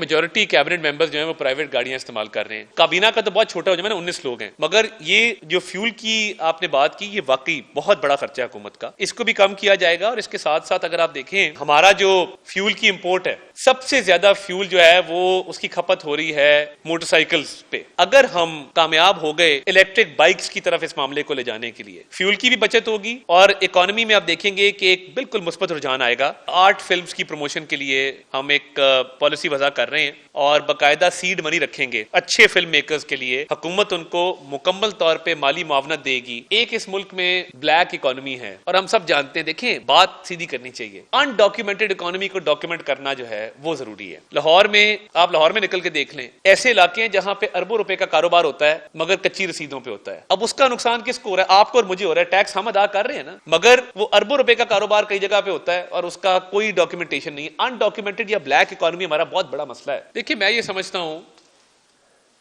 Majority cabinet members जो हैं वो प्राइवेट गाड़ियां इस्तेमाल कर रहे हैं। काबीना का तो बहुत छोटा हो जाए, 19 लोग हैं, मगर ये जो फ्यूल की आपने बात की, ये वाकई बहुत बड़ा खर्चा है हुकूमत का, इसको भी कम किया जाएगा। और इसके साथ साथ अगर आप देखें हमारा जो फ्यूल की इंपोर्ट है, सबसे ज्यादा फ्यूल जो है वो उसकी खपत हो रही है मोटरसाइकिल्स पे। अगर हम कामयाब हो गए इलेक्ट्रिक बाइक्स की तरफ इस मामले को ले जाने के लिए, फ्यूल की भी बचत होगी और इकोनॉमी में आप देखेंगे कि एक बिल्कुल मुस्बत रुझान आएगा। आर्ट फिल्म्स की प्रमोशन के लिए हम एक पॉलिसी वजह कर रहे हैं और बाकायदा सीड मनी रखेंगे अच्छे फिल्म मेकर्स के लिए। हुकूमत उनको मुकम्मल तौर पे माली मुआवनत देगी। एक इस मुल्क में ब्लैक इकोनॉमी है और हम सब जानते हैं, देखें बात सीधी करनी चाहिए, अनडॉक्यूमेंटेड इकोनॉमी को डॉक्यूमेंट करना जो है वो जरूरी है। लाहौर में निकल के देख लें, ऐसे इलाके हैं जहां पे अरबों रुपए का कारोबार होता है मगर कच्ची रसीदों पे होता है। अब उसका नुकसान किसको हो रहा है? आपको और मुझे हो रहा है। टैक्स हम अदा कर रहे हैं ना, मगर वो अरबों रुपए का कारोबार कई जगह पे होता है और उसका कोई डॉक्यूमेंटेशन नहीं। अनडॉक्यूमेंटेड या ब्लैक इकोनॉमी हमारा बहुत बड़ा मसला है। देखिए, मैं ये समझता हूं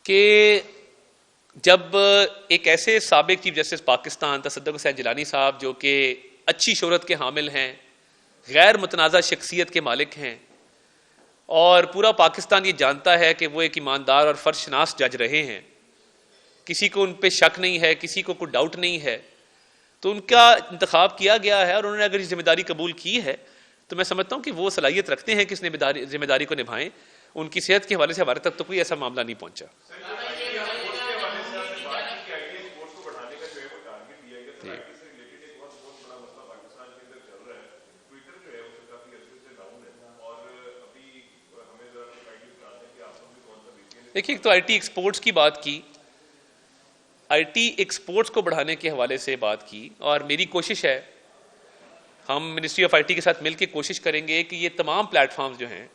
कि जब एक ऐसे साबिक चीफ जस्टिस पाकिस्तान तसद्दुक़ हुसैन जिलानी साहब, जो कि अच्छी शोहरत के हामिल हैं, गैर मुतनाज़ा शख्सियत के मालिक हैं और पूरा पाकिस्तान ये जानता है कि वो एक ईमानदार और फर्शनास जज रहे हैं, किसी को उन पर शक नहीं है, किसी को कोई डाउट नहीं है, तो उनका इंतखाब किया गया है और उन्होंने अगर जिम्मेदारी कबूल की है तो मैं समझता हूँ कि वो सलाहियत रखते हैं कि इस जिम्मेदारी को निभाएं। उनकी सेहत के हवाले से हमारे तक तो कोई ऐसा मामला नहीं पहुंचा। देखिए, एक तो आईटी एक्सपोर्ट्स की बात की, आईटी एक्सपोर्ट्स को बढ़ाने के हवाले से बात की और मेरी कोशिश है, हम मिनिस्ट्री ऑफ आईटी के साथ मिलकर कोशिश करेंगे कि ये तमाम प्लेटफॉर्म्स जो हैं,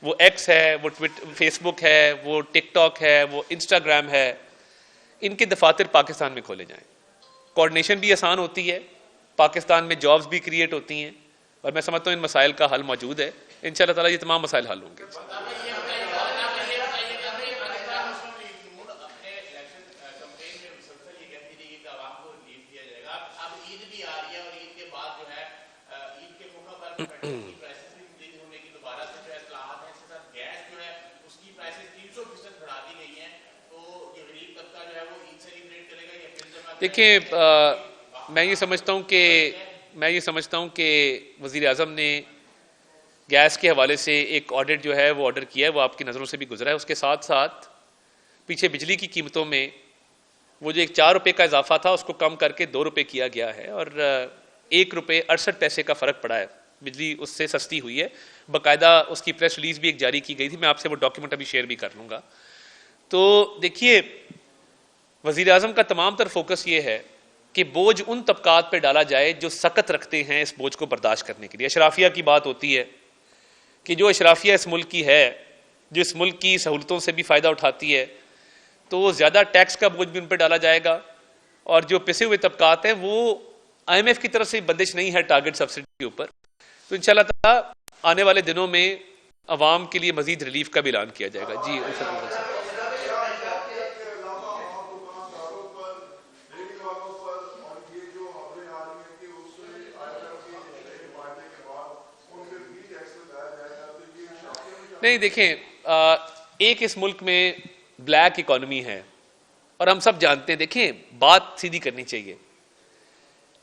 वो एक्स है, वो फेसबुक है, वो टिकटॉक है, वो इंस्टाग्राम है, इनके दफातर पाकिस्तान में खोले जाएं। कोऑर्डिनेशन भी आसान होती है, पाकिस्तान में जॉब्स भी क्रिएट होती हैं और मैं समझता हूँ इन मसाइल का हल मौजूद है। इंशाअल्लाह ताला ये तमाम मसाइल हल होंगे। देखिए, मैं ये समझता हूँ कि वज़ीर आज़म ने गैस के हवाले से एक ऑडिट जो है वो ऑर्डर किया है, वो आपकी नज़रों से भी गुजरा है। उसके साथ साथ पीछे बिजली की कीमतों में वो जो एक 4 रुपये का इजाफा था उसको कम करके 2 रुपये किया गया है और 1 रुपये 68 पैसे का फ़र्क पड़ा है। बिजली उससे सस्ती हुई है। बाकायदा उसकी प्रेस रिलीज़ भी एक जारी की गई थी, मैं आपसे वो डॉक्यूमेंट अभी शेयर भी कर लूँगा। तो देखिए, वज़ीर आज़म का तमाम तर फोकस ये है कि बोझ उन तबकात पर डाला जाए जो सकत रखते हैं इस बोझ को बर्दाश्त करने के लिए। अशराफिया की बात होती है कि जो अशराफिया इस मुल्क की है, जो इस मुल्क की सहूलतों से भी फ़ायदा उठाती है, तो ज़्यादा टैक्स का बोझ भी उन पर डाला जाएगा और जो पिसे हुए तबकात हैं वो IMF की तरफ से बंदिश नहीं है टारगेट सब्सिडी के ऊपर। तो इंशाअल्लाह ताला आने वाले दिनों में अवाम के लिए मज़ीद रिलीफ का भी ऐलान किया जाएगा। जी, नहीं, देखें, एक इस मुल्क में ब्लैक इकोनॉमी है और हम सब जानते हैं, देखें बात सीधी करनी चाहिए,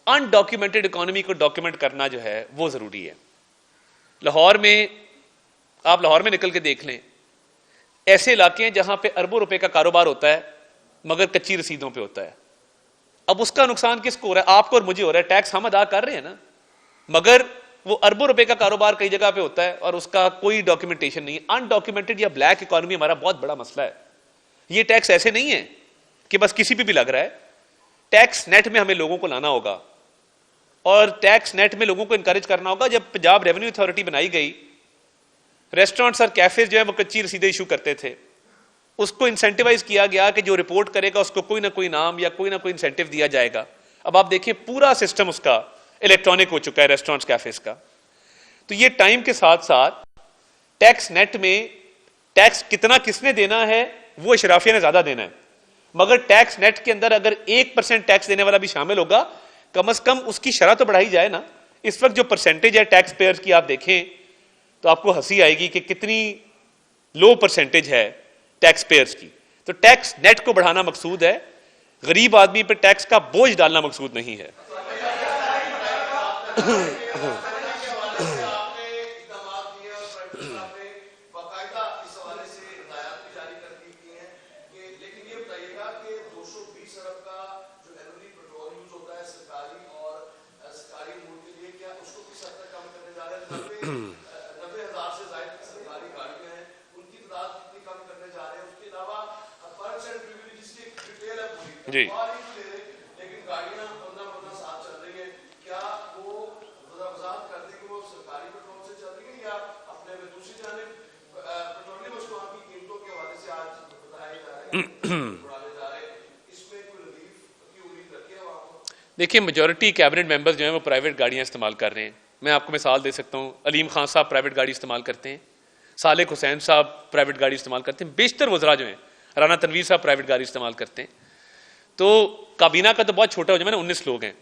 अनडॉक्यूमेंटेड इकोनॉमी को डॉक्यूमेंट करना जो है वो जरूरी है। लाहौर में निकल के देख लें, ऐसे इलाके हैं जहां पे अरबों रुपए का कारोबार होता है मगर कच्ची रसीदों पे होता है। अब उसका नुकसान किसको हो रहा है? आपको और मुझे हो रहा है। टैक्स हम अदा कर रहे हैं ना, मगर वो अरबों रुपए का कारोबार कई जगह पे होता है और उसका कोई डॉक्यूमेंटेशन नहीं। अनडॉक्यूमेंटेड या ब्लैक इकोनॉमी हमारा बहुत बड़ा मसला है। ये टैक्स ऐसे नहीं है कि बस किसी पे भी लग रहा है। टैक्स नेट में हमें लोगों को लाना होगा और टैक्स नेट में लोगों को इंकरेज करना होगा। जब पंजाब रेवेन्यू अथॉरिटी बनाई गई, रेस्टोरेंट्स और कैफेज जो है वो कच्ची रसीदें इशू करते थे, उसको इंसेंटिवाइज किया गया कि जो रिपोर्ट करेगा उसको कोई ना कोई नाम या कोई ना कोई इंसेंटिव दिया जाएगा। अब आप देखिए, पूरा सिस्टम उसका इलेक्ट्रॉनिक हो चुका है, रेस्टोरेंट्स कैफेज का। तो ये टाइम के साथ साथ टैक्स नेट में टैक्स कितना किसने देना है वो अशराफिया ने ज्यादा देना है, मगर टैक्स नेट के अंदर अगर 1% टैक्स देने वाला भी शामिल होगा, कम से कम उसकी शरह तो बढ़ाई जाए ना। इस वक्त जो परसेंटेज है टैक्स पेयर्स की आप देखें तो आपको हंसी आएगी कि कितनी लो परसेंटेज है टैक्स पेयर्स की। तो टैक्स नेट को बढ़ाना मकसूद है, गरीब आदमी पर टैक्स का बोझ डालना मकसूद नहीं है। जी देखिए, मेजॉरिटी कैबिनेट मेंबर्स जो हैं वो प्राइवेट गाड़ियां इस्तेमाल कर रहे हैं। मैं आपको मिसाल दे सकता हूं, अलीम खान साहब प्राइवेट गाड़ी इस्तेमाल करते हैं, सालेक हुसैन साहब प्राइवेट गाड़ी इस्तेमाल करते हैं, बेशतर वज़रा जो हैं, राना तनवीर साहब प्राइवेट गाड़ी इस्तेमाल करते हैं। तो काबीना का तो बहुत छोटा हो जाए ना, 19 लोग हैं,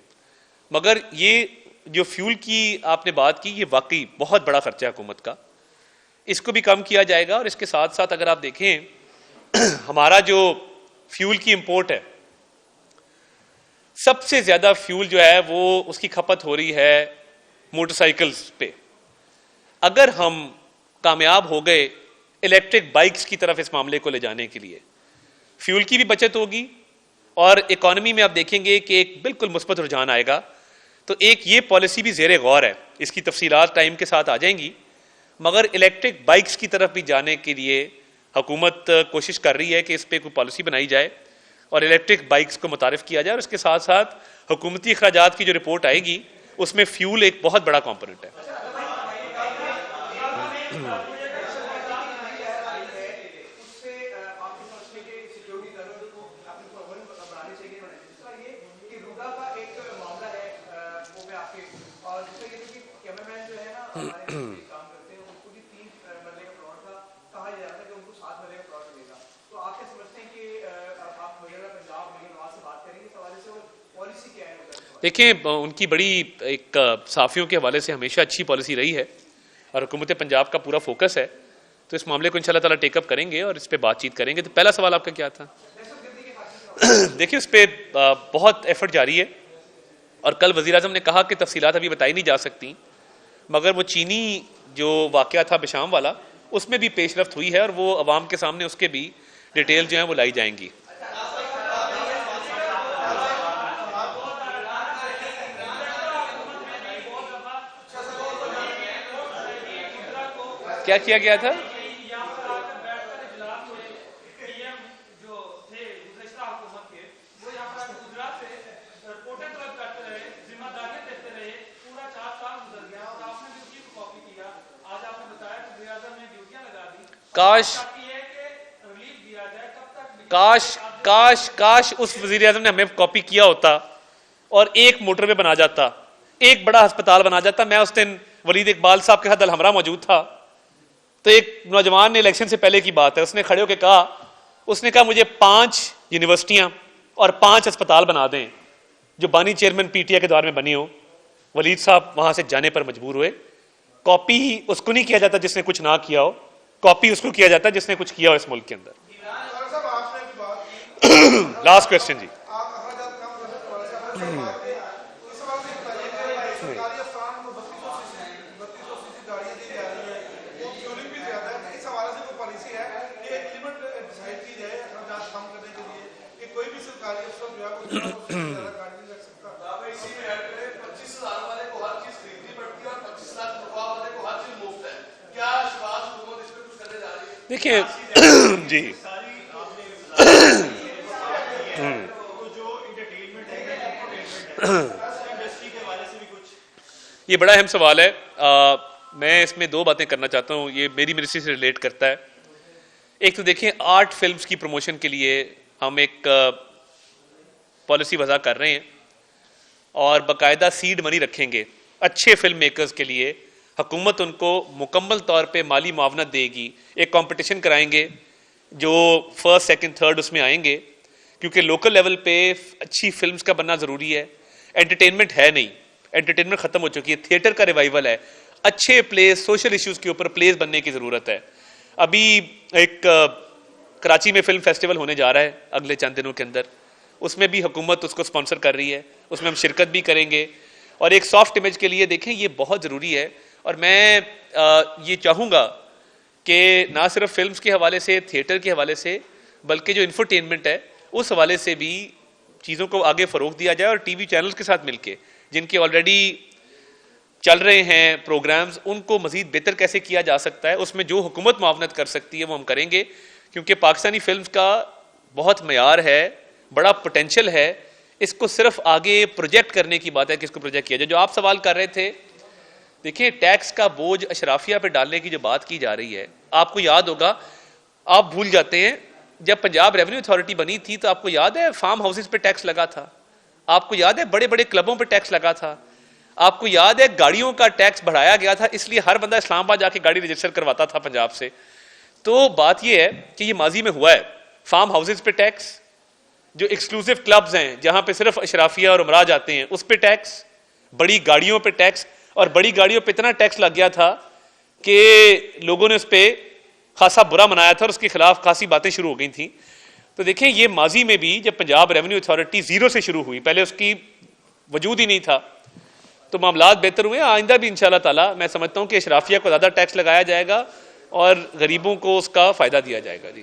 मगर ये जो फ्यूल की आपने बात की, ये वाकई बहुत बड़ा खर्चा है हुकूमत का, इसको भी कम किया जाएगा। और इसके साथ साथ अगर आप देखें हमारा जो फ्यूल की इंपोर्ट है, सबसे ज्यादा फ्यूल जो है वो उसकी खपत हो रही है मोटरसाइकिल्स पे। अगर हम कामयाब हो गए इलेक्ट्रिक बाइक्स की तरफ इस मामले को ले जाने के लिए, फ्यूल की भी बचत होगी और इकोनॉमी में आप देखेंगे कि एक बिल्कुल मुस्बत रुझान आएगा। तो एक ये पॉलिसी भी ज़ेरे गौर है, इसकी तफसीलात टाइम के साथ आ जाएंगी, मगर इलेक्ट्रिक बाइक्स की तरफ भी जाने के लिए हुकूमत कोशिश कर रही है कि इस पर कोई पॉलिसी बनाई जाए और इलेक्ट्रिक बाइक्स को मुतारिफ किया जाए। और इसके साथ साथ हुकूमती अखराजात की जो रिपोर्ट आएगी उसमें फ्यूल एक बहुत बड़ा कॉम्पोनेंट है। देखिए, उनकी बड़ी एक साफियों के हवाले से हमेशा अच्छी पॉलिसी रही है और हुकूमत पंजाब का पूरा फोकस है, तो इस मामले को इंशाल्लाह ताला टेकअप करेंगे और इस पर बातचीत करेंगे। तो पहला सवाल आपका क्या था? देखिए, उस पर बहुत एफर्ट जारी है और कल वज़ीर आज़म ने कहा कि तफसीलात अभी बताई नहीं जा सकती, मगर वो चीनी जो वाक़या था बिशाम वाला, उसमें भी पेशरफ्त हुई है और वो अवाम के सामने उसके भी डिटेल जो हैं वो लाई जाएंगी। क्या किया गया था? काश काश काश काश उस वजीर आज़म ने हमें कॉपी किया होता और एक मोटरवे बना जाता, एक बड़ा अस्पताल बना जाता। मैं उस दिन वलीद इकबाल साहब के साथ अलहमरा मौजूद था, तो एक नौजवान ने इलेक्शन से पहले की बात है, उसने खड़े होकर कहा, उसने कहा मुझे 5 यूनिवर्सिटियां और 5 अस्पताल बना दें जो बानी चेयरमैन पीटीआई के दौर में बनी हो। वलीद साहब वहां से जाने पर मजबूर हुए। कॉपी उसको नहीं किया जाता जिसने कुछ ना किया हो, कॉपी उसको किया जाता जिसने कुछ किया हो इस मुल्क के अंदर। लास्ट क्वेश्चन जी। देखिए जी, ये बड़ा अहम सवाल है। मैं इसमें 2 बातें करना चाहता हूँ, ये मेरी मिनिस्ट्री से रिलेट करता है। एक तो देखिए, आर्ट फिल्म्स की प्रमोशन के लिए हम एक पॉलिसी वज़ा कर रहे हैं और बाकायदा सीड मनी रखेंगे अच्छे फिल्म मेकर्स के लिए। हुकूमत उनको मुकम्मल तौर पे माली मुआवनत देगी। एक कंपटीशन कराएंगे जो फर्स्ट सेकंड थर्ड उसमें आएंगे, क्योंकि लोकल लेवल पे अच्छी फिल्म्स का बनना ज़रूरी है। एंटरटेनमेंट है नहीं, एंटरटेनमेंट ख़त्म हो चुकी है, थिएटर का रिवाइवल है। अच्छे प्लेस, सोशल इश्यूज़ के ऊपर प्लेस बनने की ज़रूरत है। अभी एक कराची में फिल्म फेस्टिवल होने जा रहा है अगले चंद दिनों के अंदर, उसमें भी हुकूमत उसको स्पॉन्सर कर रही है, उसमें हम शिरकत भी करेंगे। और एक सॉफ्ट इमेज के लिए देखें ये बहुत ज़रूरी है। और मैं ये चाहूँगा कि ना सिर्फ फिल्म्स के हवाले से, थिएटर के हवाले से, बल्कि जो इंफरटेनमेंट है उस हवाले से भी चीज़ों को आगे फ़रोग दिया जाए। और टीवी चैनल्स के साथ मिलके जिनके ऑलरेडी चल रहे हैं प्रोग्राम्स, उनको मज़ीद बेहतर कैसे किया जा सकता है, उसमें जो हुकूमत मुआवनत कर सकती है वो हम करेंगे। क्योंकि पाकिस्तानी फिल्म्स का बहुत मयार है, बड़ा पोटेंशल है, इसको सिर्फ आगे प्रोजेक्ट करने की बात है कि इसको प्रोजेक्ट किया जाए। जो आप सवाल कर रहे थे, देखिए टैक्स का बोझ अशराफिया पे डालने की जो बात की जा रही है, आपको याद होगा, आप भूल जाते हैं जब पंजाब रेवेन्यू अथॉरिटी बनी थी तो आपको याद है फार्म हाउसेस पे टैक्स लगा था, आपको याद है बड़े बड़े क्लबों पे टैक्स लगा था, आपको याद है गाड़ियों का टैक्स बढ़ाया गया था, इसलिए हर बंदा इस्लामाबाद जाके गाड़ी रजिस्टर करवाता था पंजाब से। तो बात यह है कि ये माजी में हुआ है, फार्म हाउसेस पे टैक्स, जो एक्सक्लूसिव क्लब्स हैं जहां पे सिर्फ अशराफिया और उमरा जाते हैं उस पे टैक्स, बड़ी गाड़ियों पे टैक्स। और बड़ी गाड़ियों पे इतना टैक्स लग गया था कि लोगों ने उस पर खासा बुरा मनाया था और उसके खिलाफ खासी बातें शुरू हो गई थी। तो देखें ये माजी में भी जब पंजाब रेवेन्यू अथॉरिटी ज़ीरो से शुरू हुई, पहले उसकी वजूद ही नहीं था, तो मामलात बेहतर हुए। आइंदा भी इंशाल्लाह ताला मैं समझता हूँ कि अशराफिया को ज़्यादा टैक्स लगाया जाएगा और गरीबों को उसका फ़ायदा दिया जाएगा। जी।